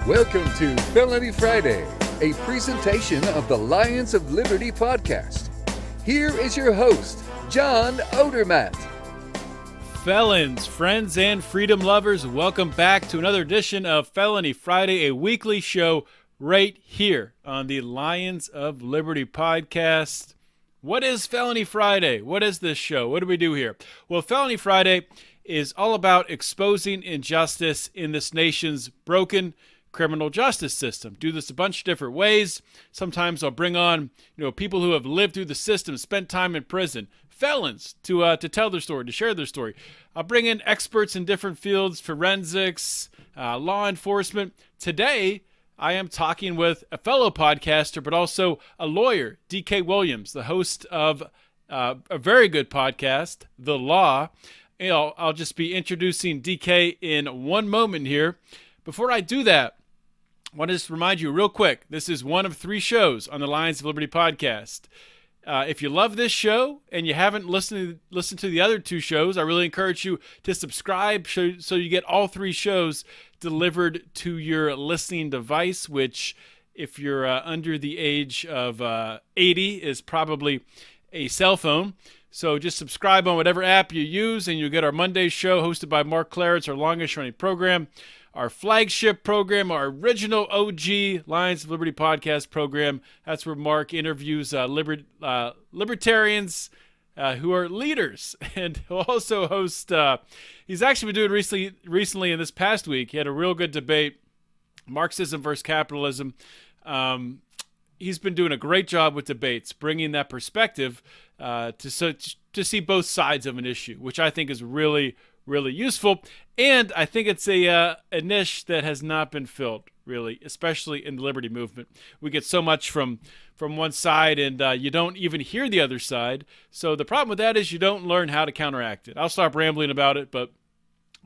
Welcome to Felony Friday, a presentation of the Lions of Liberty podcast. Here is your host, John Odermatt. Felons, friends, and freedom lovers, welcome back to another edition of Felony Friday, a weekly show right here on the Lions of Liberty podcast. What is Felony Friday? What is this show? What do we do here? Well, Felony Friday is all about exposing injustice in this nation's broken criminal justice system. Do this a bunch of different ways. Sometimes I'll bring on, people who have lived through the system, spent time in prison, felons to tell their story, to share their story. I'll bring in experts in different fields, forensics, law enforcement. Today, I am talking with a fellow podcaster, but also a lawyer, DK Williams, the host of a very good podcast, The Law. I'll just be introducing DK in one moment here. Before I do that, I want to just remind you real quick, this is one of 3 shows on the Lions of Liberty podcast. If you love this show and you haven't listened to the other 2 shows, I really encourage you to subscribe so you get all 3 shows delivered to your listening device, which if you're under the age of 80 is probably a cell phone. So just subscribe on whatever app you use and you'll get our Monday show hosted by Mark Clare. It's our longest running program. Our flagship program, our original OG Lions of Liberty podcast program. That's where Mark interviews libertarians who are leaders. And he'll also host, he's actually been doing recently in this past week, he had a real good debate, Marxism versus capitalism. He's been doing a great job with debates, bringing that perspective to see both sides of an issue, which I think is really useful. And I think it's a niche that has not been filled, really, especially in the liberty movement. We get so much from one side, and you don't even hear the other side. So the problem with that is you don't learn how to counteract it. I'll stop rambling about it, but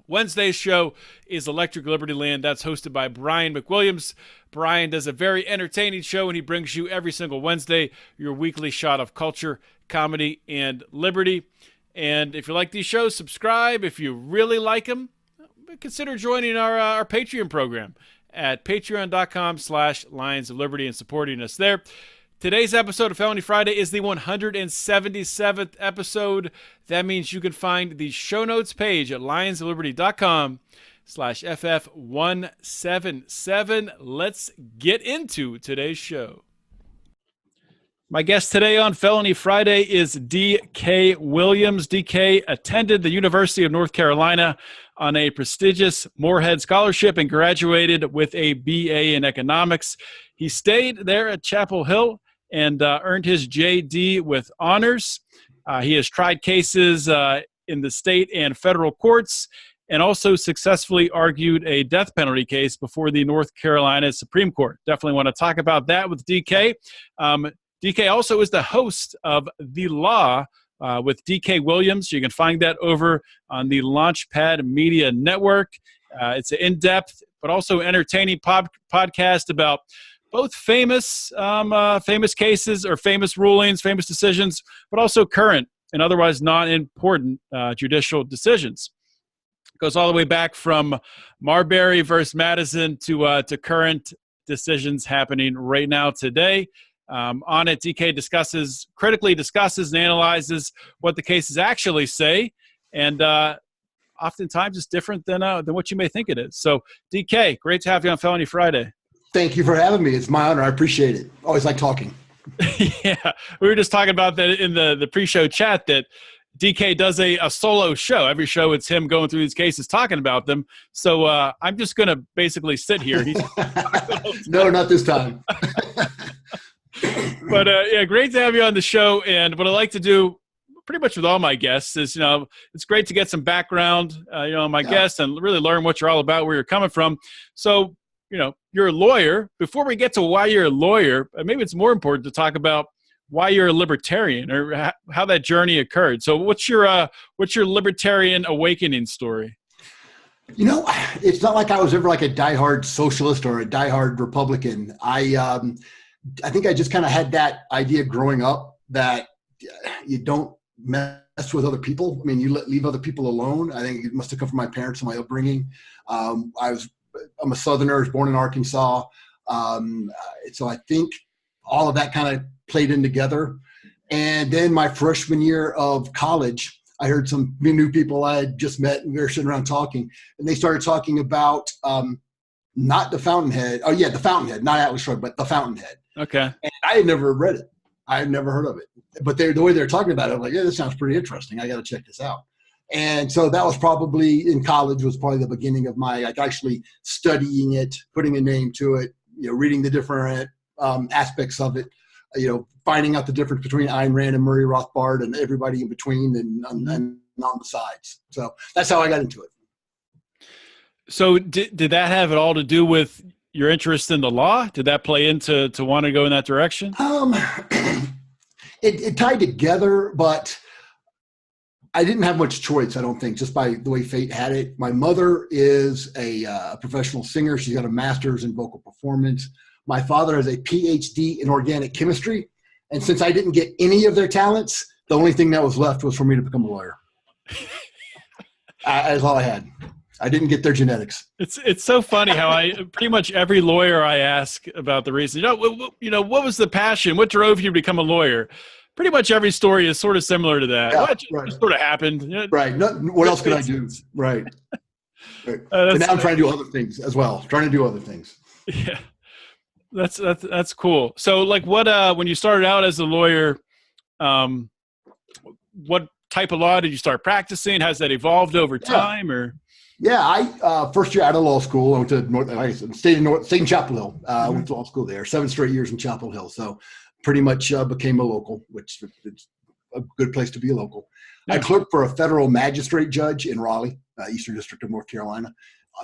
Wednesday's show is Electric Liberty Land. That's hosted by Brian McWilliams. Brian does a very entertaining show, and he brings you every single Wednesday your weekly shot of culture, comedy, and liberty. And if you like these shows, subscribe. If you really like them, consider joining our Patreon program at patreon.com/Lions of Liberty and supporting us there. Today's episode of Felony Friday is the 177th episode. That means you can find the show notes page at lionsofliberty.com/FF177. Let's get into today's show. My guest today on Felony Friday is DK Williams. DK attended the University of North Carolina on a prestigious Morehead Scholarship and graduated with a BA in economics. He stayed there at Chapel Hill and earned his JD with honors. He has tried cases in the state and federal courts and also successfully argued a death penalty case before the North Carolina Supreme Court. Definitely want to talk about that with DK. DK also is the host of The Law with DK Williams. You can find that over on the Launchpad Media Network. It's an in-depth but also entertaining podcast about both famous cases or famous rulings, famous decisions, but also current and otherwise non-important judicial decisions. It goes all the way back from Marbury versus Madison to current decisions happening right now today. On it, DK critically discusses and analyzes what the cases actually say, and oftentimes it's different than what you may think it is. So, DK, great to have you on Felony Friday. Thank you for having me. It's my honor. I appreciate it. Always like talking. Yeah, we were just talking about that in the pre-show chat that DK does a solo show. Every show it's him going through these cases, talking about them. So I'm just going to basically sit here. No, not this time. But great to have you on the show. And what I like to do pretty much with all my guests is, it's great to get some background, on my guests and really learn what you're all about, where you're coming from. So, you're a lawyer. Before we get to why you're a lawyer, maybe it's more important to talk about why you're a libertarian or how that journey occurred. So what's your libertarian awakening story? It's not like I was ever like a diehard socialist or a diehard Republican. I think I just kind of had that idea growing up that you don't mess with other people. I mean, you leave other people alone. I think it must have come from my parents and my upbringing. I was I'm a Southerner, was born in Arkansas. So I think all of that kind of played in together. And then my freshman year of college, I heard some new people I had just met, and we were sitting around talking, and they started talking about not the Fountainhead. Oh yeah, the Fountainhead, not Atlas Shrugged, but the Fountainhead. Okay. And I had never read it. I had never heard of it. But the way they're talking about it, I'm like, yeah, this sounds pretty interesting. I got to check this out. And so that was probably in college was probably the beginning of my actually studying it, putting a name to it, reading the different aspects of it, finding out the difference between Ayn Rand and Murray Rothbard and everybody in between and on the sides. So that's how I got into it. So did that have it all to do with your interest in the law? Did that play into want to go in that direction? It tied together, but I didn't have much choice, I don't think, just by the way fate had it. My mother is a professional singer. She's got a master's in vocal performance. My father has a PhD in organic chemistry. And since I didn't get any of their talents, the only thing that was left was for me to become a lawyer. That's all I had. I didn't get their genetics. It's so funny how pretty much every lawyer I ask about the reason, what was the passion? What drove you to become a lawyer? Pretty much every story is sort of similar to that. Yeah, what sort of happened? Right. What else could I do? Right. And now I'm trying to do other things as well. Trying to do other things. Yeah. That's cool. So like when you started out as a lawyer, what type of law did you start practicing? Has that evolved over time or? Yeah, I first year out of law school, I went to stayed in Chapel Hill. Went to law school there, 7 straight years in Chapel Hill. So pretty much became a local, which is a good place to be a local. Yeah. I clerked for a federal magistrate judge in Raleigh, Eastern District of North Carolina.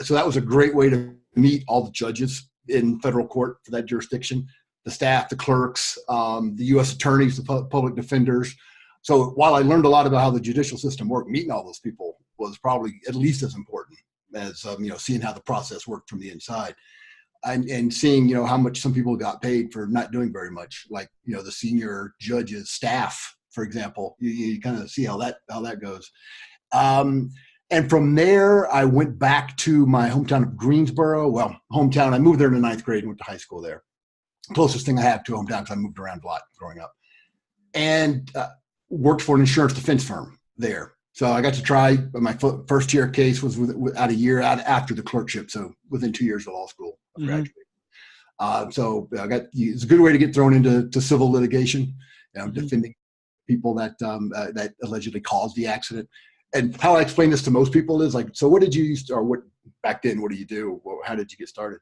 So that was a great way to meet all the judges in federal court for that jurisdiction, the staff, the clerks, the U.S. attorneys, the public defenders. So while I learned a lot about how the judicial system worked, meeting all those people was probably at least as important as, seeing how the process worked from the inside and seeing, how much some people got paid for not doing very much, like, the senior judges staff, for example, you kind of see how that goes. And from there, I went back to my hometown of Greensboro. Well, hometown, I moved there in the 9th grade and went to high school there. Closest thing I have to a hometown because I moved around a lot growing up. And worked for an insurance defense firm there. So I got to try, but my first year case was out a year out after the clerkship. So within 2 years of law school, I graduated. So it's a good way to get thrown into civil litigation, defending people that allegedly caused the accident. And how I explain this to most people is like, so what did you used to, or what back then, what do you do? How did you get started?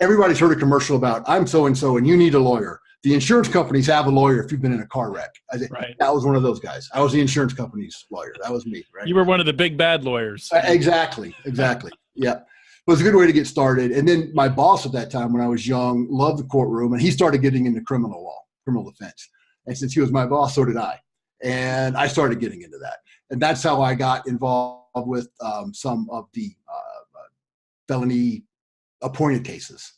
Everybody's heard a commercial about I'm so-and-so and you need a lawyer. The insurance companies have a lawyer if you've been in a car wreck. Right. That was one of those guys. I was the insurance company's lawyer. That was me, right? You were one of the big bad lawyers. Exactly. Yeah. It was a good way to get started. And then my boss at that time when I was young loved the courtroom, and he started getting into criminal law, criminal defense. And since he was my boss, so did I. And I started getting into that. And that's how I got involved with some of the felony appointed cases.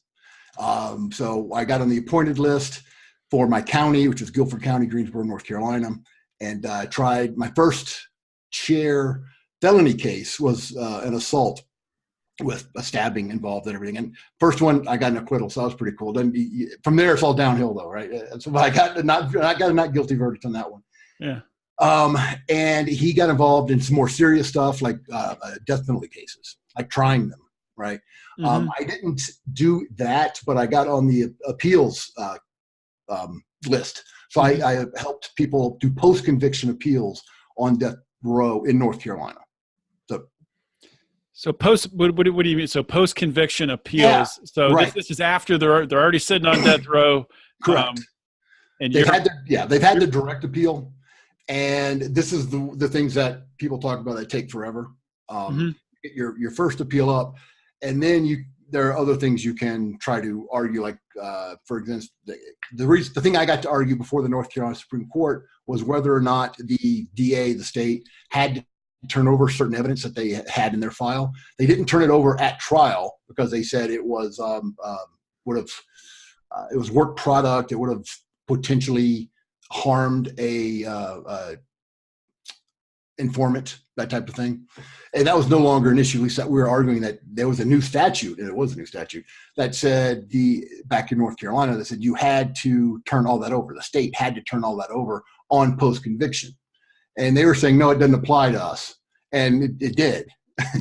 So I got on the appointed list for my county, which is Guilford County, Greensboro, North Carolina. And tried my first chair felony case was an assault with a stabbing involved and everything. And first one, I got an acquittal, so that was pretty cool. Then from there, it's all downhill though, right? So I got a not guilty verdict on that one. Yeah. And he got involved in some more serious stuff like death penalty cases, like trying them, right? I didn't do that, but I got on the appeals list. So I helped people do post-conviction appeals on death row in North Carolina. So what do you mean? So post-conviction appeals. Yeah, so right. This is after they're already sitting on death row. Correct. And they've had the direct appeal. And this is the things that people talk about that take forever. Get your first appeal up, and then there are other things you can try to argue. Like, for example, the thing I got to argue before the North Carolina Supreme Court was whether or not the DA, the state, had to turn over certain evidence that they had in their file. They didn't turn it over at trial because they said it was it was work product. It would have potentially harmed an informant, that type of thing. And that was no longer an issue. At least that we were arguing that there was a new statute, and it was a new statute, that said back in North Carolina, that said you had to turn all that over. The state had to turn all that over on post-conviction. And they were saying, no, it doesn't apply to us. And it did.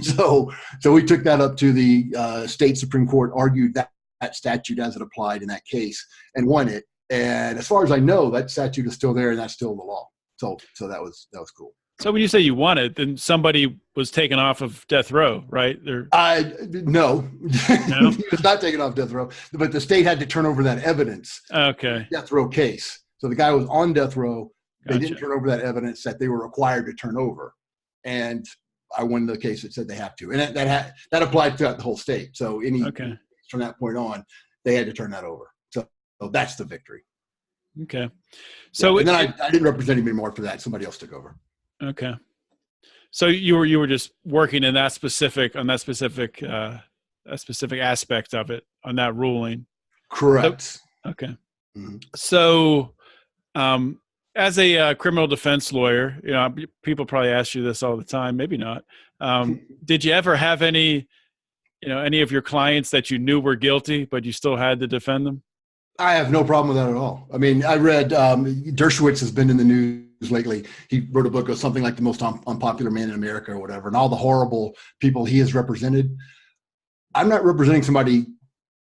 So we took that up to the state Supreme Court, argued that statute as it applied in that case, and won it. And as far as I know, that statute is still there, and that's still the law. So that was cool. So when you say you won it, then somebody was taken off of death row, right? No, he was not taken off death row, but the state had to turn over that evidence. Okay. Death row case. So the guy was on death row. They Gotcha. didn't turn over that evidence that they were required to turn over. And I won the case that said they have to. And that applied throughout the whole state. So from that point on, they had to turn that over. So that's the victory. Okay. So and then I didn't represent him anymore for that. Somebody else took over. Okay. So you were just working in that specific aspect of it, on that ruling. Correct. Okay. Mm-hmm. So, as a criminal defense lawyer, people probably ask you this all the time, maybe not. Did you ever have any of your clients that you knew were guilty, but you still had to defend them? I have no problem with that at all. I mean, I read Dershowitz has been in the news lately. He wrote a book of something like The Most Unpopular Man in America or whatever, and all the horrible people he has represented. I'm not representing somebody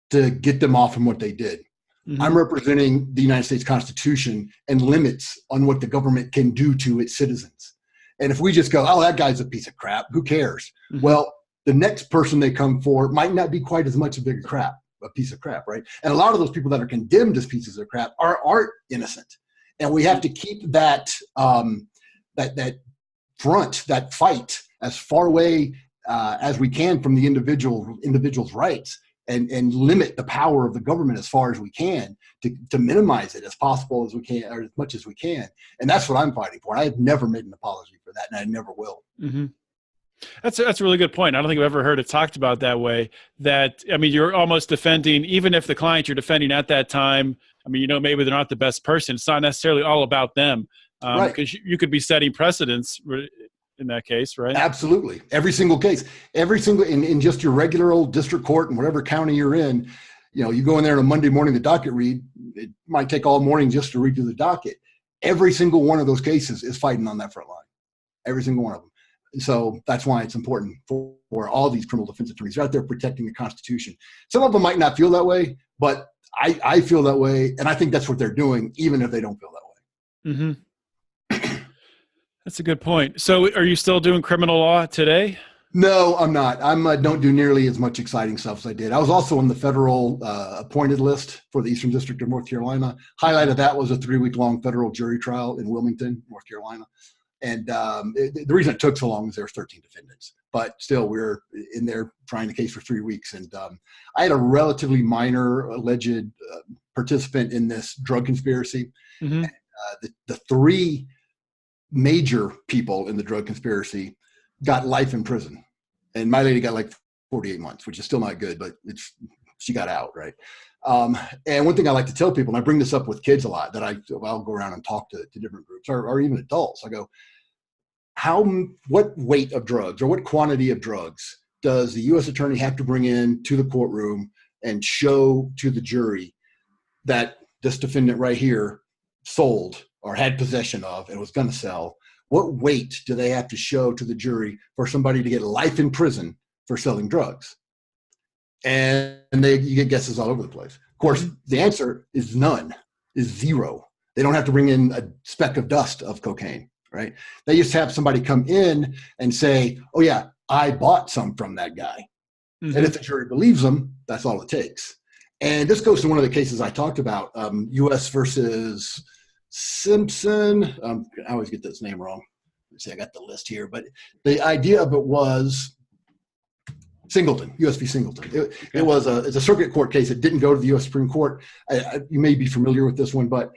to get them off from what they did. Mm-hmm. I'm representing the United States Constitution and limits on what the government can do to its citizens. And if we just go, oh, that guy's a piece of crap, who cares? Mm-hmm. Well, the next person they come for might not be quite as much a piece of crap, right? And a lot of those people that are condemned as pieces of crap aren't innocent. And we have to keep that that fight as far away as we can from the individual's rights, and limit the power of the government as far as we can to minimize it as possible as we can, or as much as we can. And that's what I'm fighting for. And I have never made an apology for that, and I never will. Mm-hmm. That's a really good point. I don't think I've ever heard it talked about that way. You're almost defending, even if the client you're defending at that time, maybe they're not the best person. It's not necessarily all about them, right? Because you could be setting precedents in that case, right? Absolutely. Every single case, in just your regular old district court in whatever county you're in, you go in there on a Monday morning, the docket read, it might take all morning just to read through the docket. Every single one of those cases is fighting on that front line. Every single one of them. So that's why it's important for all these criminal defense attorneys. They're out there protecting the Constitution. Some of them might not feel that way, but I feel that way, and I think that's what they're doing, even if they don't feel that way. Mm-hmm. That's a good point. So are you still doing criminal law today? No, I'm not. I don't do nearly as much exciting stuff as I did. I was also on the federal appointed list for the Eastern District of North Carolina. Highlight of that was a 3-week-long federal jury trial in Wilmington, North Carolina. And the reason it took so long is there were 13 defendants. But still, we were in there trying the case for 3 weeks. And I had a relatively minor alleged participant in this drug conspiracy. Mm-hmm. And, the three major people in the drug conspiracy got life in prison. And my lady got like 48 months, which is still not good, but she got out, right? And one thing I like to tell people, and I bring this up with kids a lot, that I'll go around and talk to different groups or even adults. I go, what weight of drugs or what quantity of drugs does the U.S. attorney have to bring in to the courtroom and show to the jury that this defendant right here sold or had possession of and was going to sell? What weight do they have to show to the jury for somebody to get life in prison for selling drugs? And you get guesses all over the place. Of course, the answer is none, is zero. They don't have to bring in a speck of dust of cocaine, right? They just have somebody come in and say, oh yeah, I bought some from that guy. Mm-hmm. And if the jury believes them, that's all it takes. And this goes to one of the cases I talked about, U.S. versus Simpson. I always get this name wrong. Let's see, I got the list here, but the idea of it was Singleton, U.S. v. Singleton. It's a circuit court case. It didn't go to the U.S. Supreme Court. You may be familiar with this one, but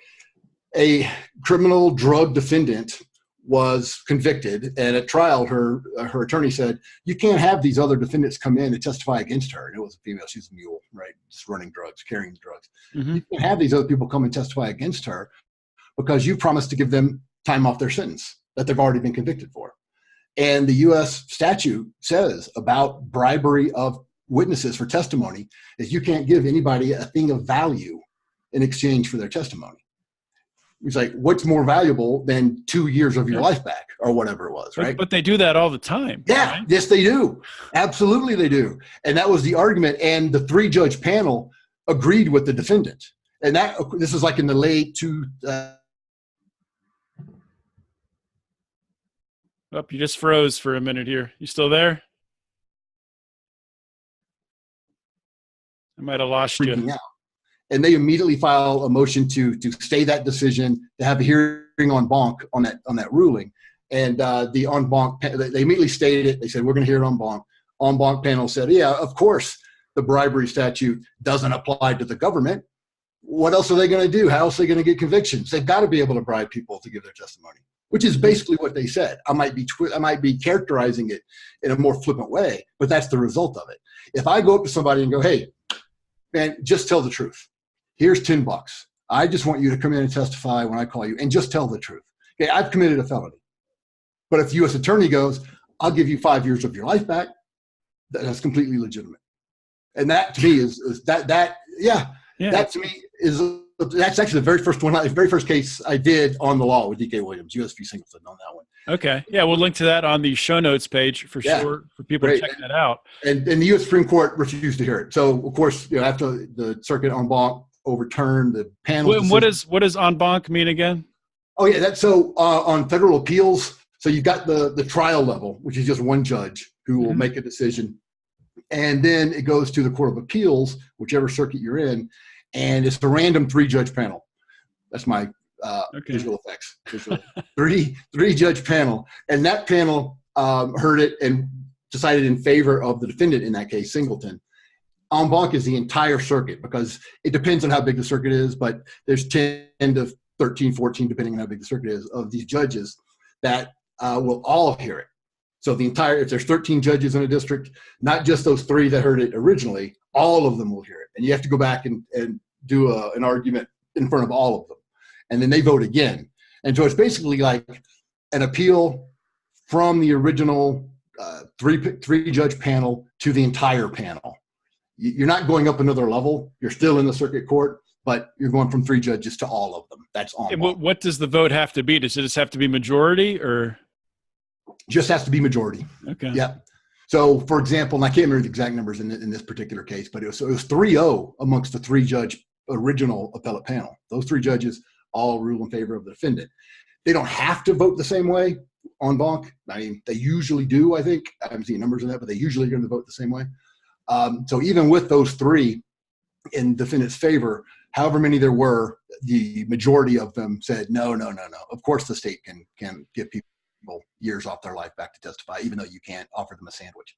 a criminal drug defendant was convicted, and at trial, her attorney said, you can't have these other defendants come in and testify against her. And it was a female. She was a mule, right? Just running drugs, carrying the drugs. Mm-hmm. You can't have these other people come and testify against her because you promised to give them time off their sentence that they've already been convicted for. And the U.S. statute says about bribery of witnesses for testimony is you can't give anybody a thing of value in exchange for their testimony. It's like, what's more valuable than 2 years of your life back or whatever it was, right? But they do that all the time. Yeah, right? Yes, they do. Absolutely, they do. And that was the argument. And the 3-judge panel agreed with the defendant. And this is like in the late Oh, you just froze for a minute here. You still there? I might have lost you. Out. And they immediately file a motion to stay that decision, to have a hearing en banc on that ruling. And the en banc, they immediately stated it. They said, we're going to hear it en banc. En banc panel said, yeah, of course, the bribery statute doesn't apply to the government. What else are they going to do? How else are they going to get convictions? They've got to be able to bribe people to give their testimony, which is basically what they said. I might be characterizing it in a more flippant way, but that's the result of it. If I go up to somebody and go, hey, man, just tell the truth. Here's $10. I just want you to come in and testify when I call you and just tell the truth. Okay, I've committed a felony. But if the U.S. attorney goes, I'll give you 5 years of your life back, that's completely legitimate. And that to me that to me that's actually the very first case I did on the law with D.K. Williams, U.S. v. Singleton on that one. Okay. Yeah, we'll link to that on the show notes page for sure for people to check that out. And the U.S. Supreme Court refused to hear it. So, of course, after the circuit en banc overturned the panel. What does en banc mean again? Oh, yeah. That's so on federal appeals. So you've got the trial level, which is just one judge who will make a decision. And then it goes to the Court of Appeals, whichever circuit you're in, and it's a random 3-judge panel. That's my visual effects. Three-judge panel. And that panel heard it and decided in favor of the defendant in that case, Singleton. En banc is the entire circuit because it depends on how big the circuit is, but there's 10 to 13, 14, depending on how big the circuit is, of these judges that will all hear it. So if there's 13 judges in a district, not just those 3 that heard it originally, all of them will hear it. And you have to go back and do an argument in front of all of them. And then they vote again. And so it's basically like an appeal from the original three-judge panel to the entire panel. You're not going up another level. You're still in the circuit court, but you're going from 3 judges to all of them. That's on. What does the vote have to be? Does it just have to be majority or? Just has to be majority. Okay. Yeah. So, for example, and I can't remember the exact numbers in this particular case, but it was 3-0 amongst the 3-judge original appellate panel. Those 3 judges all rule in favor of the defendant. They don't have to vote the same way en banc. I mean, they usually do, I think. I haven't seen numbers on that, but they usually are going to vote the same way. So even with those 3 in defendant's favor, however many there were, the majority of them said, no. Of course the state can give people years off their life back to testify, even though you can't offer them a sandwich.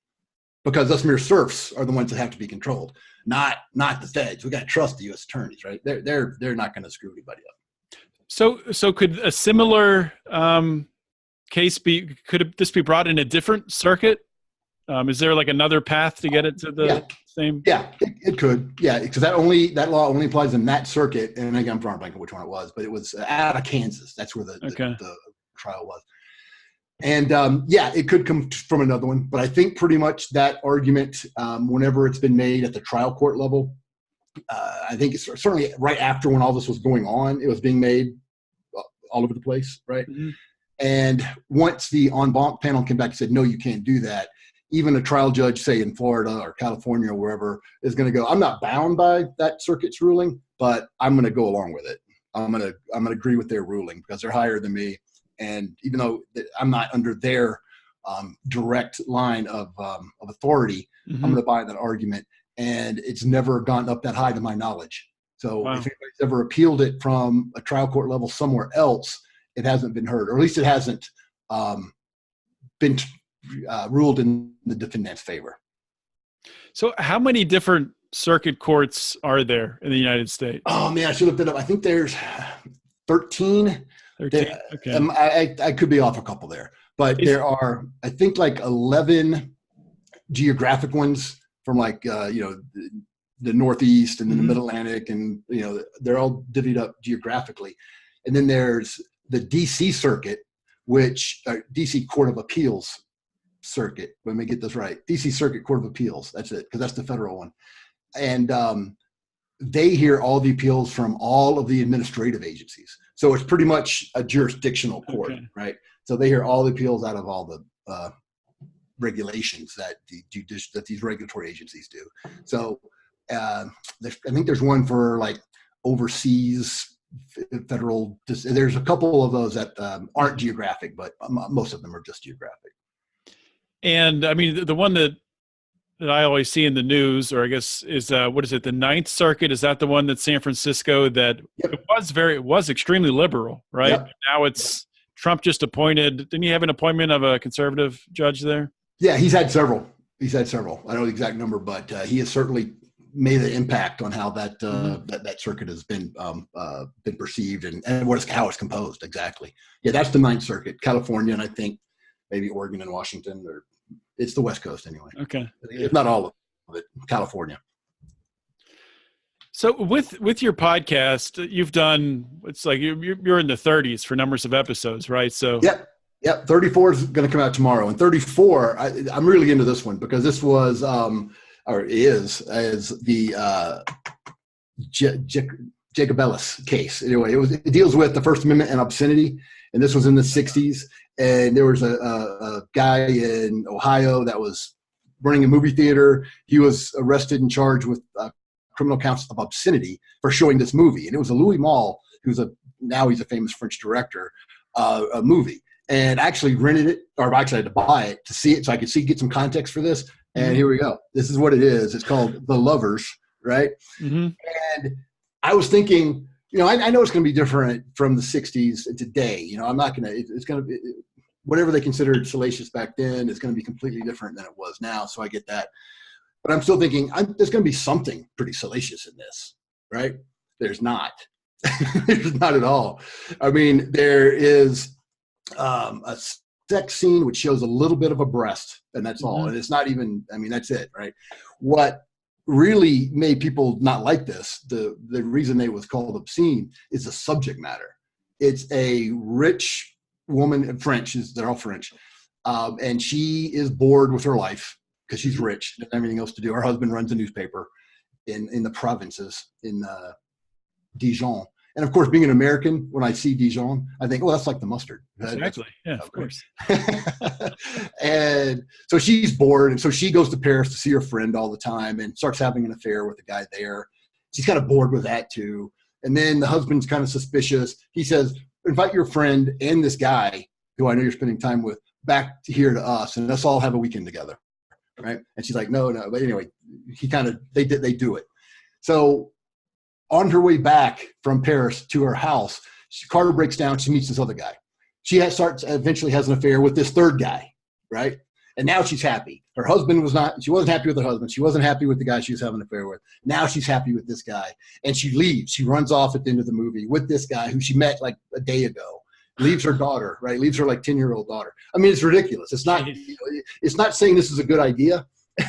Because us mere serfs are the ones that have to be controlled, not the feds. We got to trust the U.S. attorneys, right? They're not going to screw anybody up. So could a similar case could this be brought in a different circuit? Is there like another path to get it to the same? Yeah, it could. Yeah, because that law only applies in that circuit. And again, I'm drawing a blank on which one it was, but it was out of Kansas. That's where the trial was. And it could come from another one, but I think pretty much that argument, whenever it's been made at the trial court level, I think it's certainly right after when all this was going on, it was being made all over the place, right? Mm-hmm. And once the en banc panel came back and said, no, you can't do that, even a trial judge, say in Florida or California or wherever, is going to go, I'm not bound by that circuit's ruling, but I'm going to go along with it. I'm going to agree with their ruling because they're higher than me. And even though I'm not under their direct line of authority, I'm going to buy that argument. And it's never gone up that high to my knowledge. So if anybody's ever appealed it from a trial court level somewhere else, it hasn't been heard, or at least it hasn't been ruled in the defendant's favor. So how many different circuit courts are there in the United States? Oh, man, I should look that up. I think there's 13. 13. Okay. I could be off a couple there, but there are, I think, like 11 geographic ones from like, the Northeast and then the Mid-Atlantic, and, they're all divvied up geographically. And then there's the DC circuit, which DC Court of Appeals Circuit. Let me get this right. DC Circuit Court of Appeals. That's it, because that's the federal one. And they hear all the appeals from all of the administrative agencies. So it's pretty much a jurisdictional court, right? So they hear all the appeals out of all the regulations that these regulatory agencies do. So I think there's one for like overseas federal. There's a couple of those that aren't geographic, but most of them are just geographic. And I mean, the one that I always see in the news, or I guess is what is it? The Ninth Circuit, is that the one that's San Francisco that it was extremely liberal, right? Yep. Now it's Trump just appointed. Didn't he have an appointment of a conservative judge there? Yeah, he's had several. I don't know the exact number, but he has certainly made an impact on how that that circuit has been perceived and how it's composed. Exactly. Yeah, that's the Ninth Circuit, California, and I think maybe Oregon and Washington, or it's the West Coast anyway. Okay, if not all of it, California. So with your podcast, you've done, it's like you're in the 30s for numbers of episodes, right? So Yep. 34 is going to come out tomorrow, and 34. I'm really into this one because this was or is as the Jacob Ellis case. Anyway, it deals with the First Amendment and obscenity, and this was in the 60s. And there was a guy in Ohio that was running a movie theater. He was arrested and charged with criminal counts of obscenity for showing this movie. And it was a Louis Malle, now he's a famous French director, a movie. And I actually rented it, or actually I had to buy it to see it so I could get some context for this. And here we go. This is what it is. It's called The Lovers, right? Mm-hmm. And I was thinking, I know it's going to be different from the 60s to today. I'm not going to, it's going to be, whatever they considered salacious back then is going to be completely different than it was now. So I get that. But I'm still thinking, there's going to be something pretty salacious in this, right? There's not. There's not at all. I mean, there is a sex scene which shows a little bit of a breast, and that's all. And it's not even, that's it, right? What really made people not like this, the reason it was called obscene, is the subject matter. It's a rich woman, they're all French, and she is bored with her life because she's rich, doesn't have anything else to do. Her husband runs a newspaper in the provinces in Dijon. And of course, being an American, when I see Dijon, I think, that's like the mustard. Exactly. Yeah, of course. And so she's bored. And so she goes to Paris to see her friend all the time and starts having an affair with the guy there. She's kind of bored with that too. And then the husband's kind of suspicious. He says, invite your friend and this guy, who I know you're spending time with, back here to us, and let's all have a weekend together. Right. And she's like, no. But anyway, they do it. So on her way back from Paris to her house, car breaks down. She meets this other guy. She eventually has an affair with this third guy, right? And now she's happy. Her husband she wasn't happy with her husband. She wasn't happy with the guy she was having an affair with. Now she's happy with this guy. And she leaves. She runs off at the end of the movie with this guy who she met like a day ago. Leaves her daughter, right? Leaves her like 10-year-old daughter. I mean, it's ridiculous. It's not saying this is a good idea,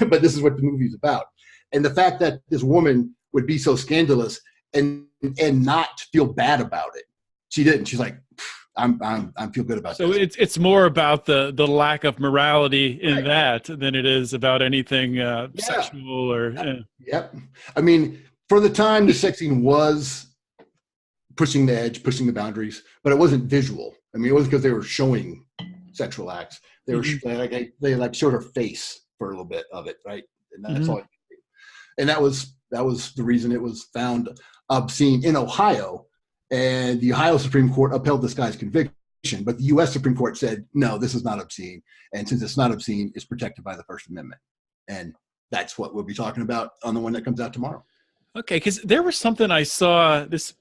but this is what the movie's about. And the fact that this woman would be so scandalous and not feel bad about it. She didn't. She's like, I feel good about this. So it's more about the lack of morality in that than it is about anything sexual or. Yep. I mean, for the time, the sex scene was pushing the edge, pushing the boundaries, but it wasn't visual. I mean, it wasn't because they were showing sexual acts. They were they showed her face for a little bit of it, right? And that's all. And that was the reason it was found obscene in Ohio, and the Ohio Supreme Court upheld this guy's conviction, but the U.S. Supreme Court said, no, this is not obscene. And since it's not obscene, it's protected by the First Amendment. And that's what we'll be talking about on the one that comes out tomorrow. Okay, because there was something I saw, this,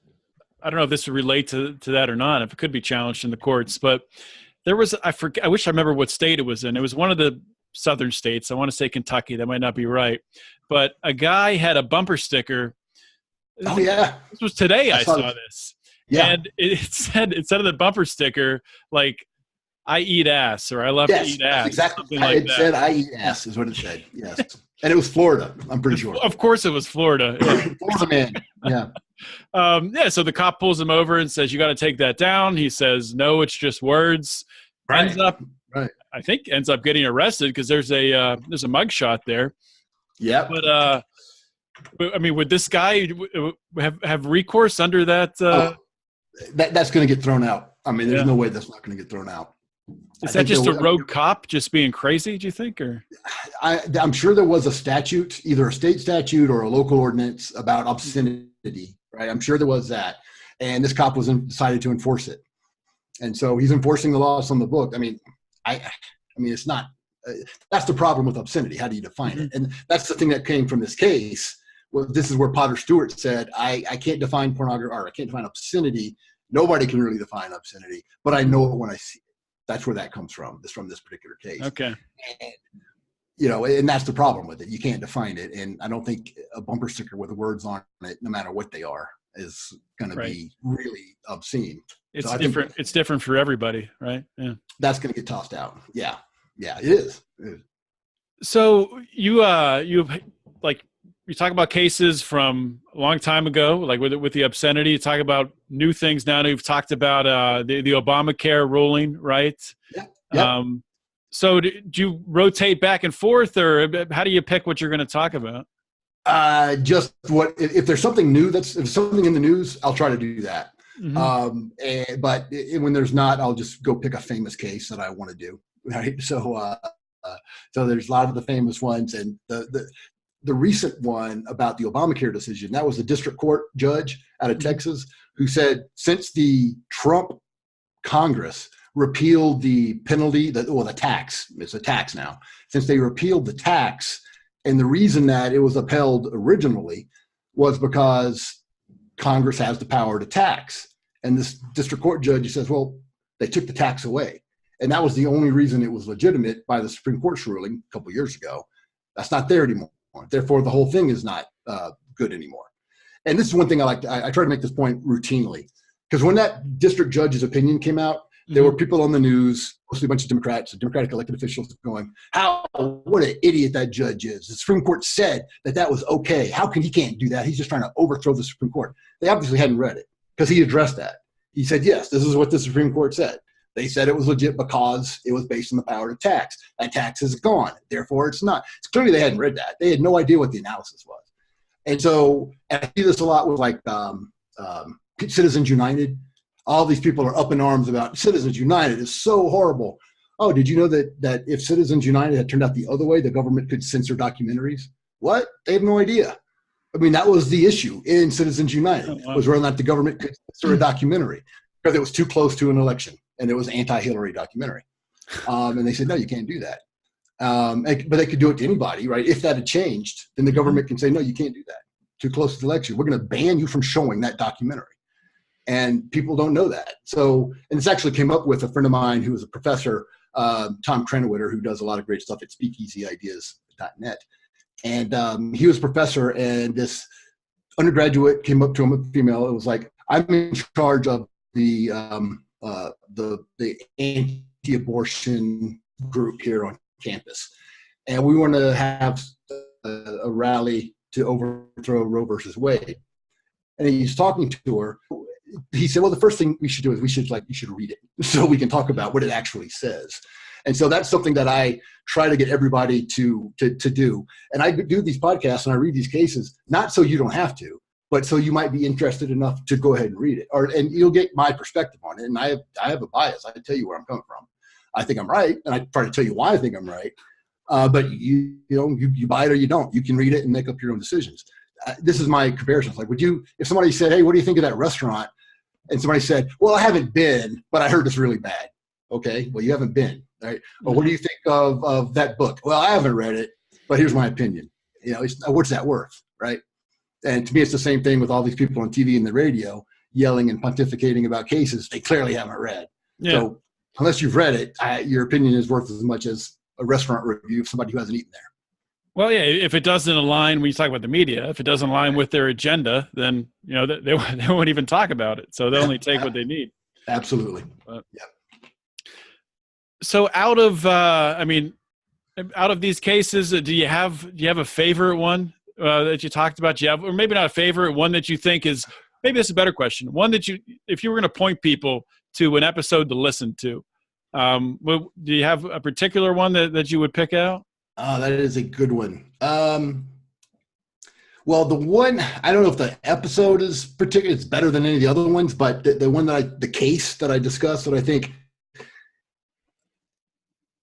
I don't know if this would relate to that or not, if it could be challenged in the courts, but there was, I wish I remember what state it was in. It was one of the southern states. I want to say Kentucky. That might not be right. But a guy had a bumper sticker. Oh, yeah. This was today I saw this. Yeah. And it said, instead of the bumper sticker, like, I eat ass, or I love to eat ass. Exactly. Like it said, I eat ass is what it said. Yes. And it was Florida, I'm pretty sure. Of course it was Florida. Florida man. Yeah. So the cop pulls him over and says, you got to take that down. He says, no, it's just words. Right. Ends up Right. I think ends up getting arrested because there's a mugshot there. Yeah. But I mean, would this guy have recourse under that? That's going to get thrown out. I mean, there's no way that's not going to get thrown out. Is that just a rogue cop just being crazy, do you think? Or I'm sure there was a statute, either a state statute or a local ordinance about obscenity, right? I'm sure there was that. And this cop decided to enforce it. And so he's enforcing the laws on the book. I mean, it's not, that's the problem with obscenity. How do you define it? And that's the thing that came from this case. Well, this is where Potter Stewart said, I can't define pornography, or I can't define obscenity. Nobody can really define obscenity, but I know it when I see it. That's where that comes from. This from this particular case. Okay. And, and that's the problem with it. You can't define it. And I don't think a bumper sticker with words on it, no matter what they are, is going to be really obscene. It's different. It's different for everybody, right? Yeah. That's going to get tossed out. Yeah. Yeah, it is. So you talk about cases from a long time ago, like with the obscenity. You talk about new things now. You've talked about the Obamacare ruling, right? Yeah. So do you rotate back and forth, or how do you pick what you're going to talk about? Just if there's something new if something in the news, I'll try to do that. Mm-hmm. But when there's not, I'll just go pick a famous case that I want to do. Right. So there's a lot of the famous ones, and the recent one about the Obamacare decision, that was a district court judge out of Texas who said, since the Trump Congress repealed the penalty, the tax, it's a tax now, since they repealed the tax, and the reason that it was upheld originally was because Congress has the power to tax. And this district court judge says, well, they took the tax away. And that was the only reason it was legitimate by the Supreme Court's ruling a couple of years ago. That's not there anymore. Therefore, the whole thing is not good anymore. And this is one thing I try to make this point routinely, because when that district judge's opinion came out, there were people on the news, mostly a bunch of Democrats, Democratic elected officials, going, what an idiot that judge is. The Supreme Court said that was okay. How can he can't do that? He's just trying to overthrow the Supreme Court. They obviously hadn't read it, because he addressed that. He said, yes, this is what the Supreme Court said. They said it was legit because it was based on the power to tax. That tax is gone. Therefore, it's not. It's clearly they hadn't read that. They had no idea what the analysis was. And so I see this a lot with Citizens United. All these people are up in arms about Citizens United is so horrible. Oh, did you know that if Citizens United had turned out the other way, the government could censor documentaries? What? They have no idea. I mean, that was the issue in Citizens United, was whether or not the government could censor a documentary because it was too close to an election. And it was an anti-Hillary documentary. And they said, no, you can't do that. But they could do it to anybody, right? If that had changed, then the government can say, no, you can't do that. Too close to the election. We're going to ban you from showing that documentary. And people don't know that. So, and this actually came up with a friend of mine who was a professor, Tom Krennewitter, who does a lot of great stuff at speakeasyideas.net. And he was a professor, and this undergraduate came up to him, a female. It was like, I'm in charge of the anti-abortion group here on campus, and we want to have a rally to overthrow Roe versus Wade. And he's talking to her. He said, well, the first thing we should do is you should read it so we can talk about what it actually says. And so that's something that I try to get everybody to do. And I do these podcasts and I read these cases, not so you don't have to, but so you might be interested enough to go ahead and read it, and you'll get my perspective on it. And I have a bias. I can tell you where I'm coming from. I think I'm right, and I try to tell you why I think I'm right. But you buy it or you don't. You can read it and make up your own decisions. This is my comparison. Like, if somebody said, hey, what do you think of that restaurant? And somebody said, well, I haven't been, but I heard it's really bad. Okay, well, you haven't been, right? Or what do you think of that book? Well, I haven't read it, but here's my opinion. What's that worth, right? And to me, it's the same thing with all these people on TV and the radio yelling and pontificating about cases they clearly haven't read. Yeah. So unless you've read it, your opinion is worth as much as a restaurant review of somebody who hasn't eaten there. Well, yeah, if it doesn't align, when you talk about the media, if it doesn't align with their agenda, then they won't even talk about it. So they'll only take what they need. Absolutely. So out of these cases, do you have a favorite one that you talked about? Do you have, or maybe not a favorite, one that you think is, maybe this is a better question, one that if you were going to point people to an episode to listen to, Do you have a particular one that you would pick out? That is a good one. Well, the one, I don't know if the episode is particular, it's better than any of the other ones, but the one the case that I discussed that I think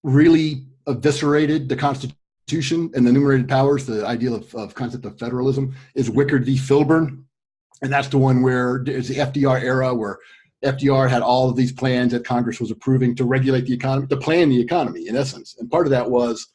really eviscerated the Constitution and the enumerated powers, the idea of concept of federalism, is Wickard v. Filburn. And that's the one where it's the FDR era, where FDR had all of these plans that Congress was approving to regulate the economy, to plan the economy, in essence. And part of that was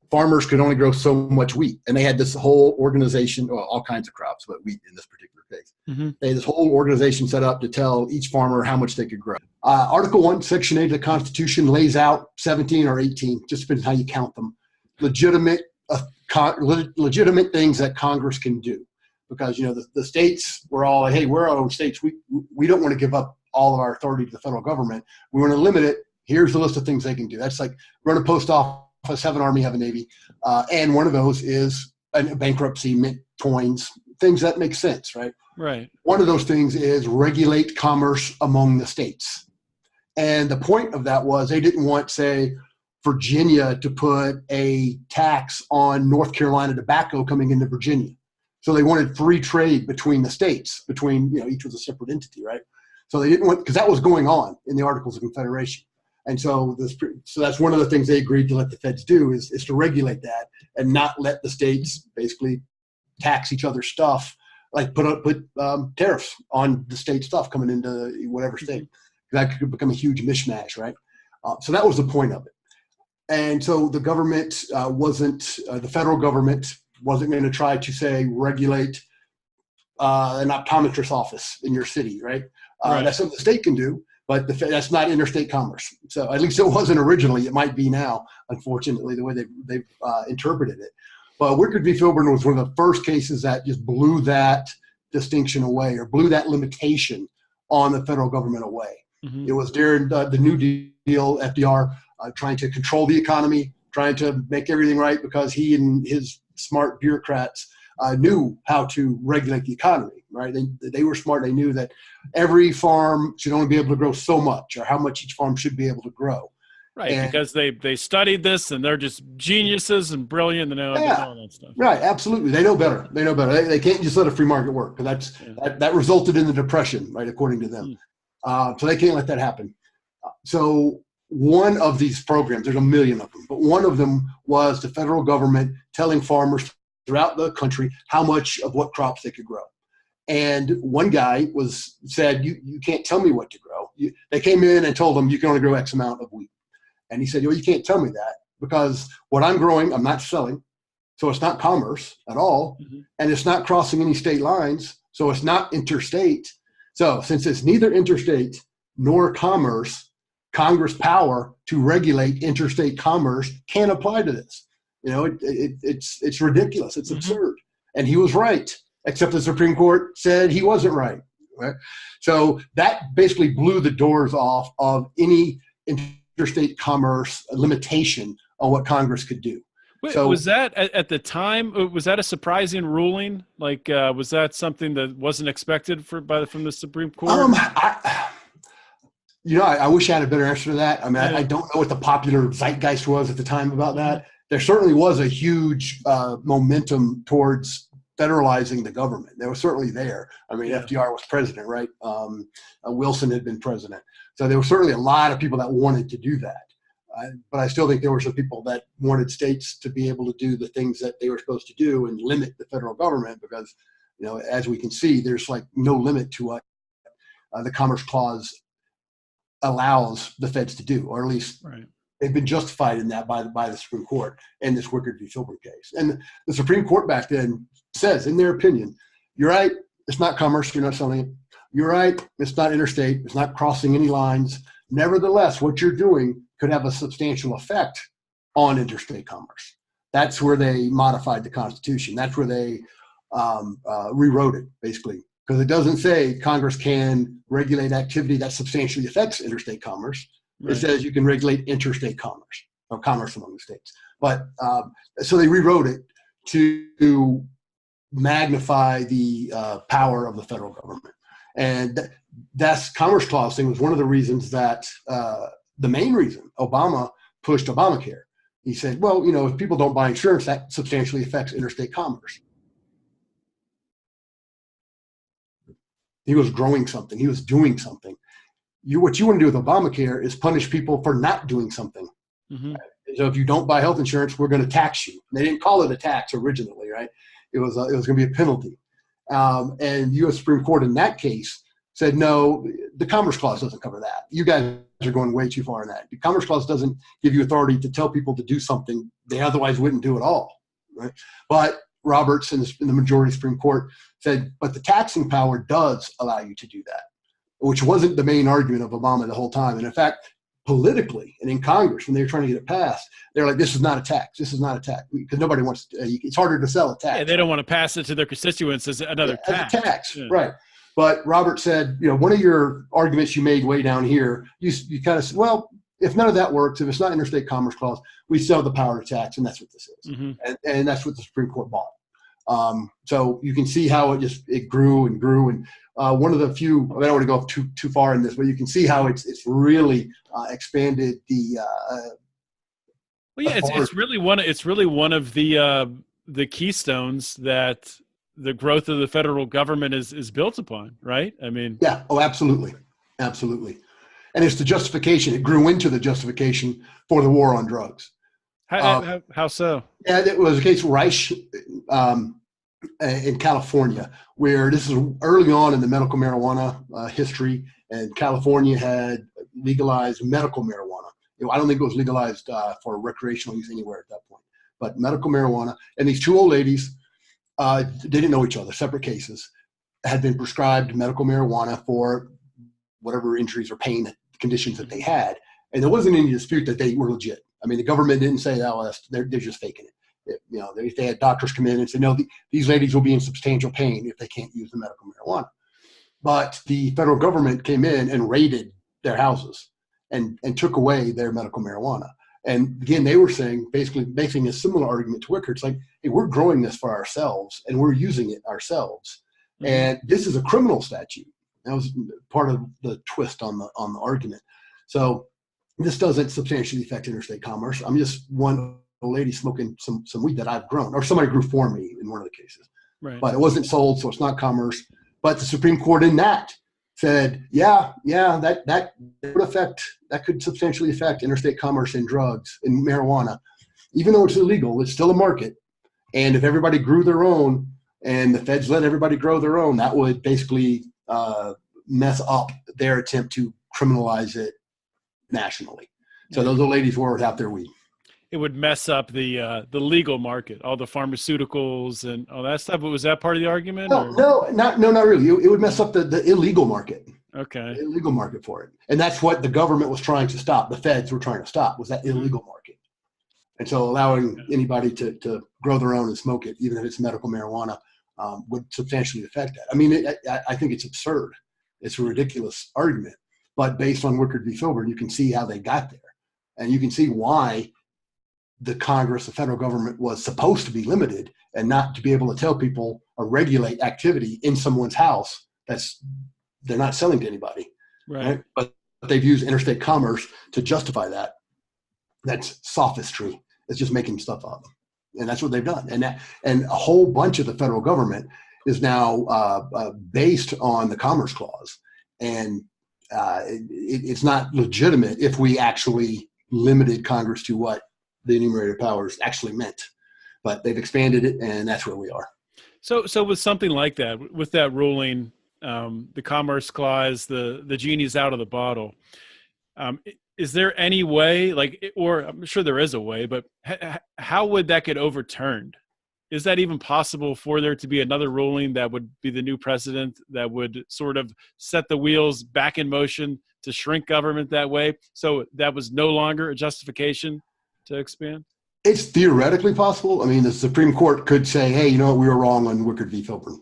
farmers could only grow so much wheat. And they had this whole organization, well, all kinds of crops, but wheat in this particular case. Mm-hmm. They had this whole organization set up to tell each farmer how much they could grow. Article 1, Section 8 of the Constitution lays out 17 or 18, just depends on how you count them, legitimate things that Congress can do. Because, the states were all like, hey, we're our own states. We don't want to give up all of our authority to the federal government. We want to limit it. Here's the list of things they can do. That's like run a post office, have an army, have a navy. And one of those is a bankruptcy, mint coins, things that make sense, right? Right. One of those things is regulate commerce among the states. And the point of that was they didn't want, say, Virginia to put a tax on North Carolina tobacco coming into Virginia. So they wanted free trade between the states, each was a separate entity, right? So they didn't want, because that was going on in the Articles of Confederation. And so that's one of the things they agreed to let the feds do is to regulate that and not let the states basically tax each other's stuff, like put tariffs on the state stuff coming into whatever state. That could become a huge mishmash, right? So that was the point of it. And so the government the federal government wasn't going to try to, say, regulate an optometrist office in your city, right? Right. That's something the state can do, but that's not interstate commerce. So at least it wasn't originally. It might be now, unfortunately, the way they've interpreted it. But Wickard v. Filburn was one of the first cases that just blew that distinction away, or blew that limitation on the federal government away. Mm-hmm. It was during the New Deal, FDR trying to control the economy, trying to make everything right, because he and his smart bureaucrats knew how to regulate the economy, right? They were smart. They knew that every farm should only be able to grow so much, or how much each farm should be able to grow. Right, and because they studied this, and they're just geniuses and brilliant, and all that stuff. Right, absolutely. They know better. They can't just let a free market work, because that resulted in the Depression, right, according to them. So they can't let that happen. So one of these programs, there's a million of them, but one of them was the federal government telling farmers throughout the country how much of what crops they could grow. And one guy said, you can't tell me what to grow. They came in and told him you can only grow X amount of wheat. And he said, you can't tell me that, because what I'm growing, I'm not selling. So it's not commerce at all. Mm-hmm. And it's not crossing any state lines. So it's not interstate. So since it's neither interstate nor commerce, Congress power to regulate interstate commerce can't apply to this. It's ridiculous. It's absurd. And he was right, except the Supreme Court said he wasn't right. Right? So that basically blew the doors off of any interstate commerce limitation on what Congress could do. Wait, so was that at the time? Was that a surprising ruling? Like, was that something that wasn't expected from the Supreme Court? I wish I had a better answer to that. I mean, I don't know what the popular zeitgeist was at the time about that. There certainly was a huge momentum towards federalizing the government. They were certainly there. I mean, FDR was president, right? Wilson had been president. So there were certainly a lot of people that wanted to do that. But I still think there were some people that wanted states to be able to do the things that they were supposed to do and limit the federal government, because, as we can see, there's like no limit to what the Commerce Clause allows the feds to do, or at least they've been justified in that by the Supreme Court in this Wickard v. Filburn case. And the Supreme Court back then says, in their opinion, you're right, it's not commerce, you're not selling it. You're right, it's not interstate, it's not crossing any lines. Nevertheless, what you're doing could have a substantial effect on interstate commerce. That's where they modified the Constitution. That's where they rewrote it, basically. Because it doesn't say Congress can regulate activity that substantially affects interstate commerce. Right. It says you can regulate interstate commerce, or commerce among the states. But so they rewrote it to magnify the power of the federal government. And that's Commerce Clause thing was one of the reasons that the main reason Obama pushed Obamacare. He said, well, if people don't buy insurance, that substantially affects interstate commerce. He was growing something. He was doing something. What you want to do with Obamacare is punish people for not doing something. Mm-hmm. So if you don't buy health insurance, we're going to tax you. And they didn't call it a tax originally, right? It was going to be a penalty. And U.S. Supreme Court in that case said, no, the Commerce Clause doesn't cover that. You guys are going way too far in that. The Commerce Clause doesn't give you authority to tell people to do something they otherwise wouldn't do at all, right? But Roberts in the majority Supreme Court said, but the taxing power does allow you to do that, which wasn't the main argument of Obama the whole time. And in fact, politically and in Congress, when they were trying to get it passed, they're like, this is not a tax. This is not a tax. Because nobody wants to, it's harder to sell a tax. Yeah, they don't want to pass it to their constituents as another tax. As a tax, yeah. Right. But Robert said, one of your arguments you made way down here, you kind of said, well, if none of that works, if it's not interstate commerce clause, we sell the power to tax, and that's what this is. Mm-hmm. And that's what the Supreme Court bought. So you can see how it grew and grew. And one of the few, I don't want to go too far in this, but you can see how it's really expanded the. Well, yeah, it's really one of the keystones that the growth of the federal government is built upon, right? I mean, yeah. Oh, absolutely, absolutely. And it's the justification. It grew into the justification for the war on drugs. How so? Yeah, it was a case of Reich in California, where this is early on in the medical marijuana history, and California had legalized medical marijuana. I don't think it was legalized for recreational use anywhere at that point, but medical marijuana. And these two old ladies, they didn't know each other, separate cases, had been prescribed medical marijuana for whatever injuries or pain conditions that they had. And there wasn't any dispute that they were legit. I mean, the government didn't say, oh, they're just faking it. They had doctors come in and say, no, these ladies will be in substantial pain if they can't use the medical marijuana. But the federal government came in and raided their houses and took away their medical marijuana. And again, they were saying, basically making a similar argument to Wickard. It's like, hey, we're growing this for ourselves and we're using it ourselves. Mm-hmm. And this is a criminal statute. That was part of the twist on the argument. So this doesn't substantially affect interstate commerce. I'm just one lady smoking some weed that I've grown, or somebody grew for me in one of the cases. Right. But it wasn't sold, so it's not commerce. But the Supreme Court in that said, that could substantially affect interstate commerce in drugs and marijuana. Even though it's illegal, it's still a market. And if everybody grew their own and the feds let everybody grow their own, that would basically mess up their attempt to criminalize it nationally. So those old ladies were without their weed. It would mess up the legal market, all the pharmaceuticals and all that stuff. But was that part of the argument? No, not really. It would mess up the illegal market. Okay. The illegal market for it. And that's what the government was trying to stop. The feds were trying to stop, was that illegal market. And so allowing anybody to grow their own and smoke it, even if it's medical marijuana, would substantially affect that. I mean, I think it's absurd. It's a ridiculous argument. But based on Wickard v. Filburn, you can see how they got there. And you can see why the Congress, the federal government, was supposed to be limited and not to be able to tell people or regulate activity in someone's house they're not selling to anybody. Right? But they've used interstate commerce to justify that. That's sophistry. It's just making stuff up. And that's what they've done. And a whole bunch of the federal government is now based on the Commerce Clause. And it's not legitimate if we actually limited Congress to what the enumerated powers actually meant. But they've expanded it, and that's where we are. So with something like that, with that ruling, the Commerce Clause, the genie's out of the bottle. Is there any way, or I'm sure there is a way, but how would that get overturned? Is that even possible for there to be another ruling that would be the new precedent that would sort of set the wheels back in motion to shrink government that way? So that was no longer a justification to expand? It's theoretically possible. I mean, the Supreme Court could say, hey, you know what, we were wrong on Wickard v. Filburn.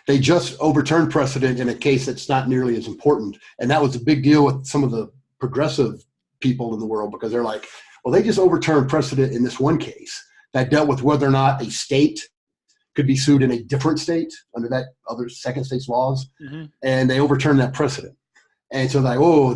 They just overturned precedent in a case that's not nearly as important. And that was a big deal with some of the progressive people in the world, because they're like, well, they just overturned precedent in this one case that dealt with whether or not a state could be sued in a different state under that other second state's laws. Mm-hmm. And they overturned that precedent. And so they're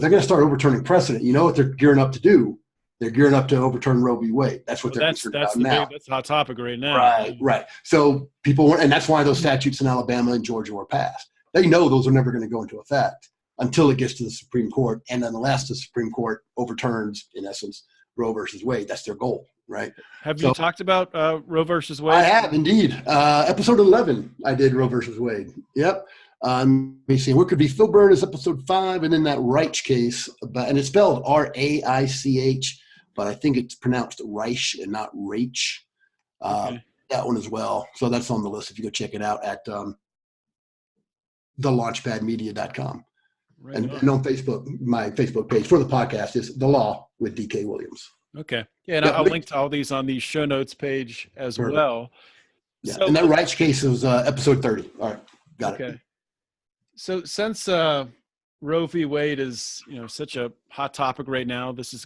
going to start overturning precedent. You know what they're gearing up to do? They're gearing up to overturn Roe v. Wade. That's what they're concerned about now. That's a hot topic right now. Right. So people and that's why those statutes in Alabama and Georgia were passed. They know those are never going to go into effect until it gets to the Supreme Court. And unless the Supreme Court overturns, in essence, Roe versus Wade, that's their goal, right? Have you talked about Roe versus Wade? I have indeed. Episode 11, I did Roe versus Wade. Yep. Let me see. Wickard v. Filburn is episode 5, and then that Reich case, and it's spelled R-A-I-C-H, but I think it's pronounced Reich and not Reich. Okay. That one as well. So that's on the list if you go check it out at thelaunchpadmedia.com. Right and on Facebook, my Facebook page for the podcast is The Law with D.K. Williams. Okay. Yeah, and I'll link to all these on the show notes page as well. Yeah, So, and that Reich case was episode 30. All right, got it. So since Roe v. Wade is such a hot topic right now, this is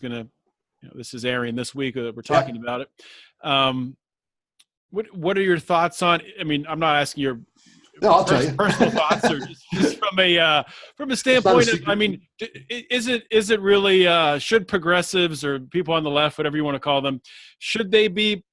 this is airing this week that we're talking about it. What are your thoughts on? I mean, I'm not asking your personal thoughts, or just from a standpoint of, I mean, is it really should progressives or people on the left, whatever you want to call them, should they be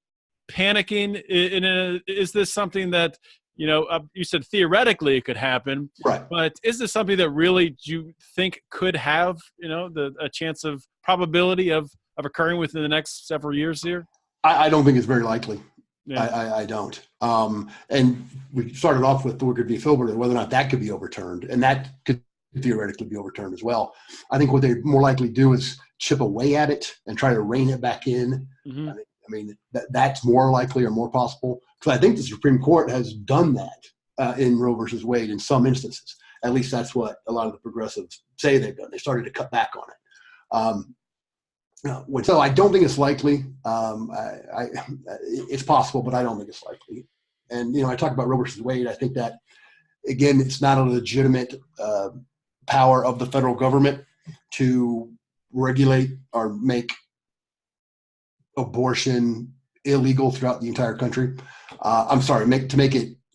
panicking? Is this something that you said theoretically it could happen, right? But is this something that really you think could have a chance of probability of occurring within the next several years here? I don't think it's very likely. Yeah. I don't. And we started off with the Wickard v. Filburn and whether or not that could be overturned, and that could theoretically be overturned as well. I think what they more likely do is chip away at it and try to rein it back in. Mm-hmm. I mean, that's more likely or more possible, because I think the Supreme Court has done that in Roe versus Wade in some instances. At least that's what a lot of the progressives say they've done. They started to cut back on it. So I don't think it's likely. It's possible, but I don't think it's likely. And, I talk about Roe versus Wade. I think that, again, it's not a legitimate power of the federal government to regulate or make abortion illegal throughout the entire country.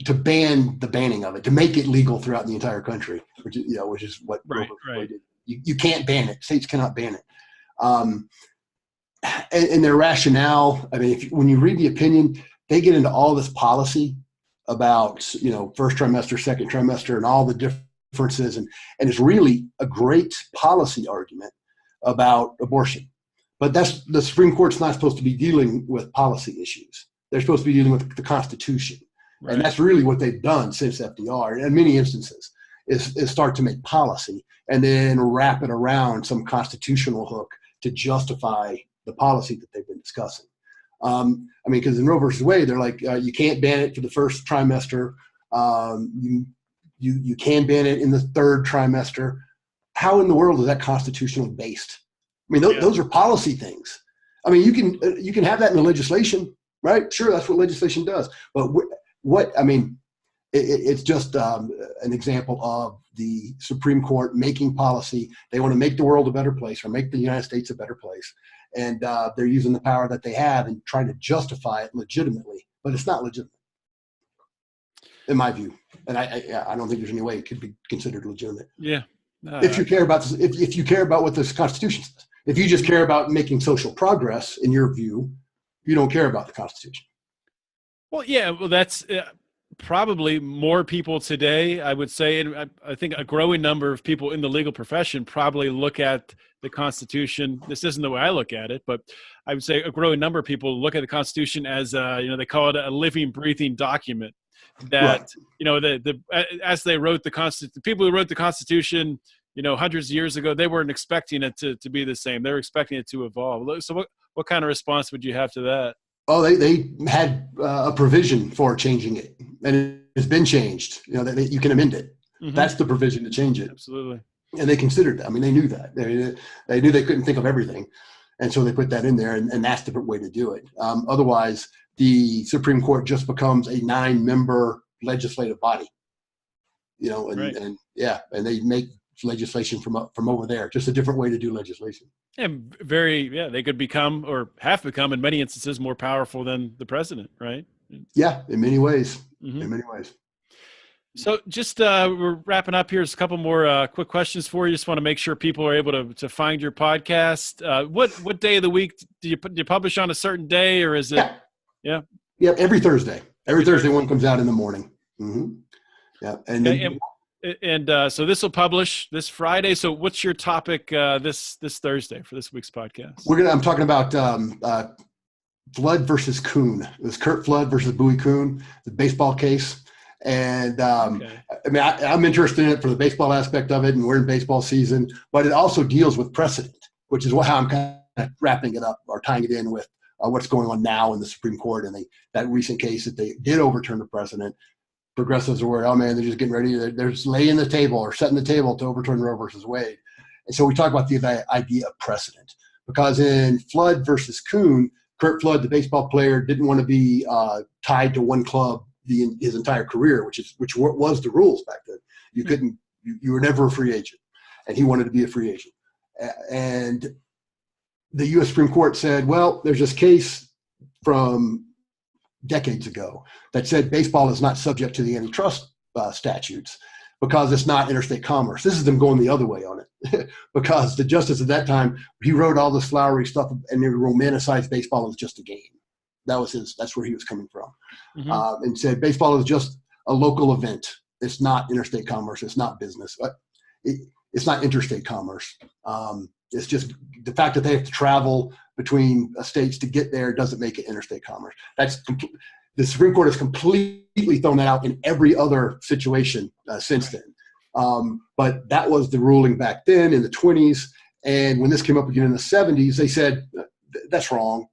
To ban the banning of it, to make it legal throughout the entire country, which is what right. Did. You can't ban it. States cannot ban it. And their rationale, I mean, when you read the opinion, they get into all this policy about, first trimester, second trimester, and all the differences. And it's really a great policy argument about abortion. But the Supreme Court's not supposed to be dealing with policy issues. They're supposed to be dealing with the Constitution. Right. And that's really what they've done since FDR, in many instances, is start to make policy and then wrap it around some constitutional hook to justify the policy that they've been discussing. Because in Roe versus Wade, they're like, you can't ban it for the first trimester. You can ban it in the third trimester. How in the world is that constitutionally based? I mean, those are policy things. I mean, you can have that in the legislation, right? Sure, that's what legislation does. But it's just an example of the Supreme Court making policy. They want to make the world a better place or make the United States a better place. And they're using the power that they have and trying to justify it legitimately. But it's not legitimate, in my view. And I don't think there's any way it could be considered legitimate. Yeah. If you care about if you care about what this Constitution says. If you just care about making social progress, in your view, you don't care about the Constitution. Well, yeah. Well, that's probably more people today, I would say, and I think a growing number of people in the legal profession probably look at the Constitution. This isn't the way I look at it, but I would say a growing number of people look at the Constitution as, they call it a living, breathing document. That right. As they wrote the Constitution, the people who wrote the Constitution, hundreds of years ago, they weren't expecting it to be the same. They were expecting it to evolve. So what kind of response would you have to that? Oh, they had a provision for changing it, and it's been changed. You can amend it. Mm-hmm. That's the provision to change it. Absolutely. And they considered that. I mean, they knew that. They knew they couldn't think of everything, and so they put that in there, and that's the way to do it. Otherwise, the Supreme Court just becomes a 9-member legislative body. Right. And they make legislation from over there. Just a different way to do legislation. And they could become or have become in many instances more powerful than the president, right? Yeah, in many ways. Mm-hmm. In many ways. So just we're wrapping up here. There's a couple more quick questions for you. Just want to make sure people are able to find your podcast. What day of the week do you publish on a certain day, or is it? Yeah. Yeah. Yeah. Every Thursday. Every Thursday one comes out in the morning. Mm-hmm. Yeah. And then, so this will publish this Friday. So what's your topic this Thursday for this week's podcast? I'm talking about Flood versus Kuhn. It was Kurt Flood versus Bowie Kuhn, the baseball case. And I mean, I'm interested in it for the baseball aspect of it, and we're in baseball season, but it also deals with precedent, which is how I'm kind of wrapping it up or tying it in with what's going on now in the Supreme Court and that recent case that they did overturn the precedent. Progressives are worried, oh man, they're just getting ready. They're just laying the table or setting the table to overturn Roe versus Wade. And so we talk about the idea of precedent, because in Flood versus Kuhn, Kurt Flood, the baseball player, didn't want to be tied to one club his entire career, which was the rules back then. You couldn't, you were never a free agent, and he wanted to be a free agent. And the U.S. Supreme Court said, well, there's this case from decades ago that said baseball is not subject to the antitrust statutes because it's not interstate commerce. This is them going the other way on it because the justice at that time, he wrote all this flowery stuff and they romanticized baseball as just a game. That's where he was coming from. Mm-hmm. And said baseball is just a local event. It's not interstate commerce. It's not business. It's not interstate commerce. It's just the fact that they have to travel between states to get there doesn't make it interstate commerce. The Supreme Court has completely thrown that out in every other situation since then. But that was the ruling back then in the 1920s. And when this came up again in the 1970s, they said, that's wrong,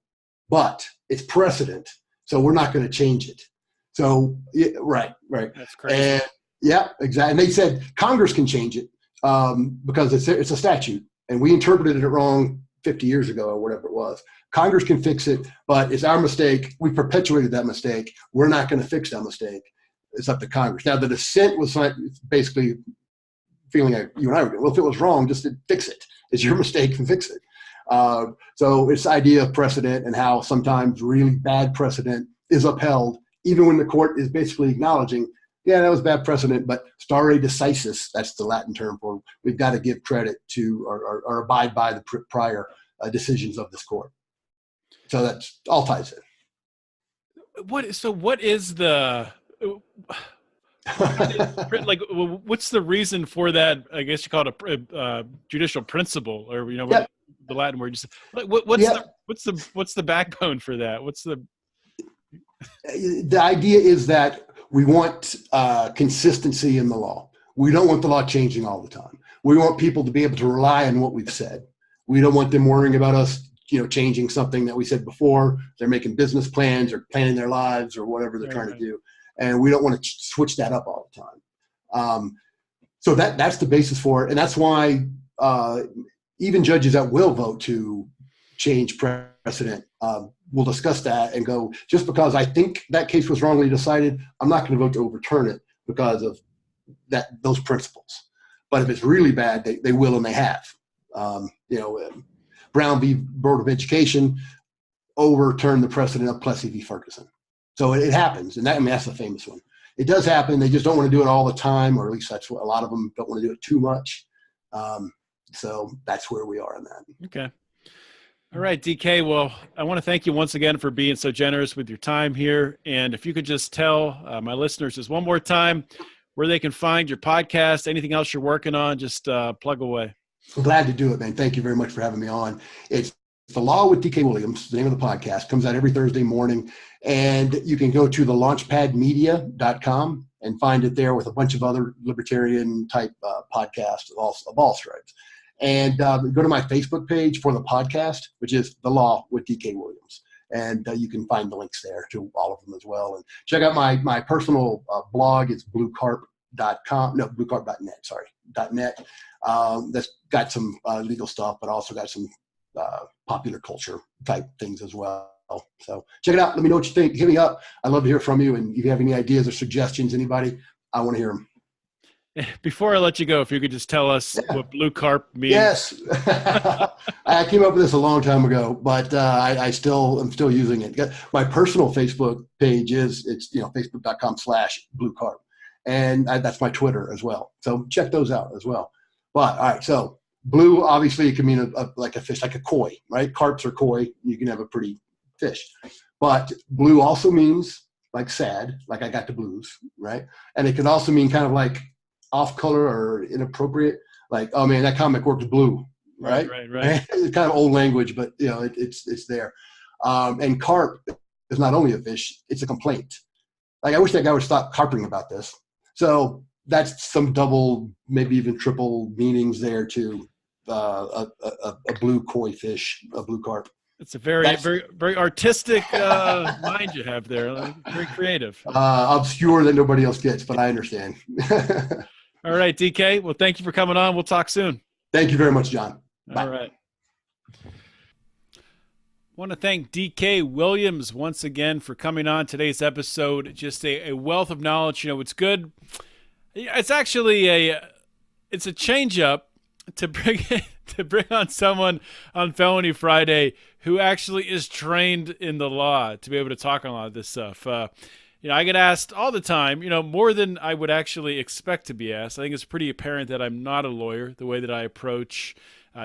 but it's precedent, so we're not going to change it. So, yeah, right. That's crazy. And, yeah, exactly. And they said Congress can change it because it's a statute, and we interpreted it wrong 50 years ago or whatever it was. Congress can fix it, but it's our mistake. We perpetuated that mistake. We're not going to fix that mistake. It's up to Congress. Now, the dissent was basically feeling like you and I were doing, well, if it was wrong, just fix it. It's your mistake and fix it. So it's the idea of precedent and how sometimes really bad precedent is upheld, even when the court is basically acknowledging, yeah, that was bad precedent, but stare decisis, that's the Latin term for we've got to give credit to or abide by the prior decisions of this court. So that's all ties in. What is the like? What's the reason for that? I guess you call it a judicial principle, or the Latin word. What's the backbone for that? The idea is that we want consistency in the law. We don't want the law changing all the time. We want people to be able to rely on what we've said. We don't want them worrying about us, changing something that we said before. They're making business plans or planning their lives or whatever they're trying to do. And we don't want to switch that up all the time. So that's the basis for it. And that's why even judges that will vote to change precedent will discuss that and go, just because I think that case was wrongly decided, I'm not going to vote to overturn it because of those principles. But if it's really bad, they will and they have. Brown v. Board of Education overturned the precedent of Plessy v. Ferguson. So it happens, and that's the famous one. It does happen. They just don't want to do it all the time, or at least that's what a lot of them don't want to do it too much. So that's where we are on that. Okay. All right, DK. Well, I want to thank you once again for being so generous with your time here. And if you could just tell my listeners just one more time where they can find your podcast, anything else you're working on, just plug away. I'm glad to do it, man. Thank you very much for having me on. It's The Law with DK Williams, the name of the podcast, comes out every Thursday morning. And you can go to thelaunchpadmedia.com and find it there with a bunch of other libertarian type podcasts of all stripes. And go to my Facebook page for the podcast, which is The Law with DK Williams. And you can find the links there to all of them as well. And check out my personal blog. It's bluecarp.net. That's got some legal stuff, but also got some popular culture type things as well. So check it out. Let me know what you think. Hit me up. I'd love to hear from you. And if you have any ideas or suggestions, anybody, I want to hear them. Before I let you go, if you could just tell us what blue carp means. Yes. I came up with this a long time ago, but I'm still using it. My personal Facebook page it's facebook.com/bluecarp. And that's my Twitter as well. So check those out as well. But all right, so blue, obviously it can mean like a fish, like a koi, right? Carps are koi. You can have a pretty fish. But blue also means like sad, like I got the blues, right? And it can also mean kind of like off color or inappropriate, like, oh man, that comic works blue, right? Right. It's kind of old language, but it's there. And carp is not only a fish, it's a complaint. Like I wish that guy would stop carping about this. So that's some double, maybe even triple meanings there to a blue koi fish, a blue carp. It's a very artistic mind you have there. Very creative. Obscure that nobody else gets, but I understand. All right, DK. Well, thank you for coming on. We'll talk soon. Thank you very much, John. Bye. All right. Want to thank DK Williams once again for coming on today's episode. Just a wealth of knowledge. It's good. It's actually it's a change up to bring on someone on Felony Friday who actually is trained in the law to be able to talk on a lot of this stuff. I get asked all the time, more than I would actually expect to be asked. I think it's pretty apparent that I'm not a lawyer, the way that I approach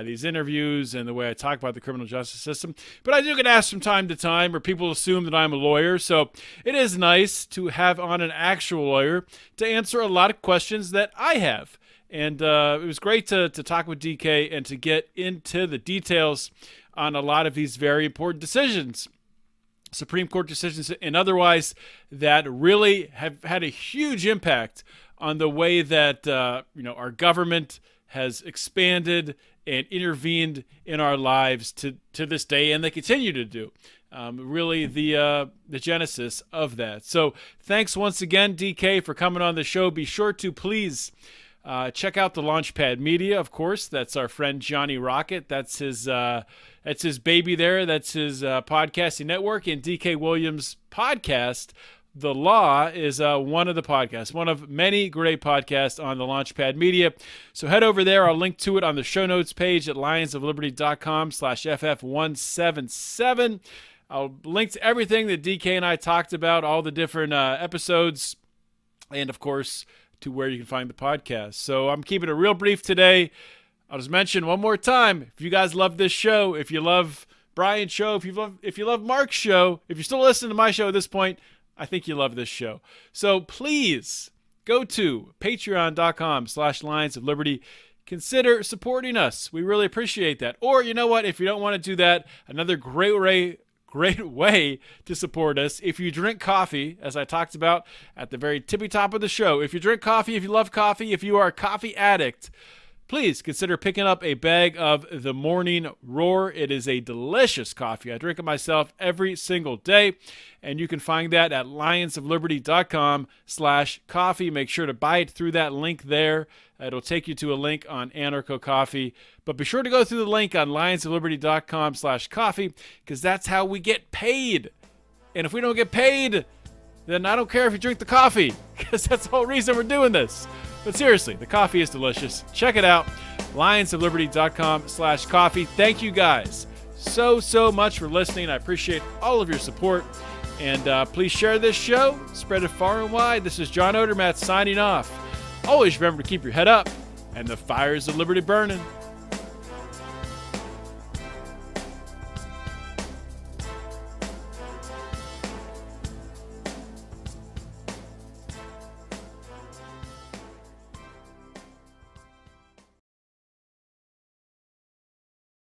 these interviews and the way I talk about the criminal justice system. But I do get asked from time to time, or people assume that I'm a lawyer. So it is nice to have on an actual lawyer to answer a lot of questions that I have. And it was great to talk with DK and to get into the details on a lot of these very important decisions, Supreme Court decisions and otherwise, that really have had a huge impact on the way that our government has expanded and intervened in our lives to this day, and they continue to do. Really the genesis of that. So thanks once again, DK, for coming on the show. Be sure to please check out the Launchpad Media, of course. That's our friend Johnny Rocket. That's his baby there. That's his podcasting network. And DK Williams' podcast, The Law, is one of the podcasts, one of many great podcasts on the Launchpad Media. So head over there. I'll link to it on the show notes page at lionsofliberty.com/FF177. I'll link to everything that DK and I talked about, all the different episodes, and of course, to where you can find the podcast. So I'm keeping it real brief today. I'll just mention one more time, if you guys love this show, if you love Brian's show, if you love Mark's show, if you're still listening to my show at this point, I think you love this show. So please go to patreon.com/Lions of Liberty. Consider supporting us. We really appreciate that. Or you know what? If you don't want to do that, another great way to support us. If you drink coffee, as I talked about at the very tippy top of the show, if you drink coffee, if you love coffee, if you are a coffee addict, please consider picking up a bag of the Morning Roar. It is a delicious coffee. I drink it myself every single day, and you can find that at lionsofliberty.com/coffee. Make sure to buy it through that link there. It'll take you to a link on Anarcho Coffee, but be sure to go through the link on lionsofliberty.com/coffee, because that's how we get paid. And if we don't get paid, then I don't care if you drink the coffee, because that's the whole reason we're doing this. But seriously, the coffee is delicious. Check it out, lionsofliberty.com/coffee. Thank you guys so much for listening. I appreciate all of your support. And please share this show. Spread it far and wide. This is John Odermatt signing off. Always remember to keep your head up and the fires of liberty burning.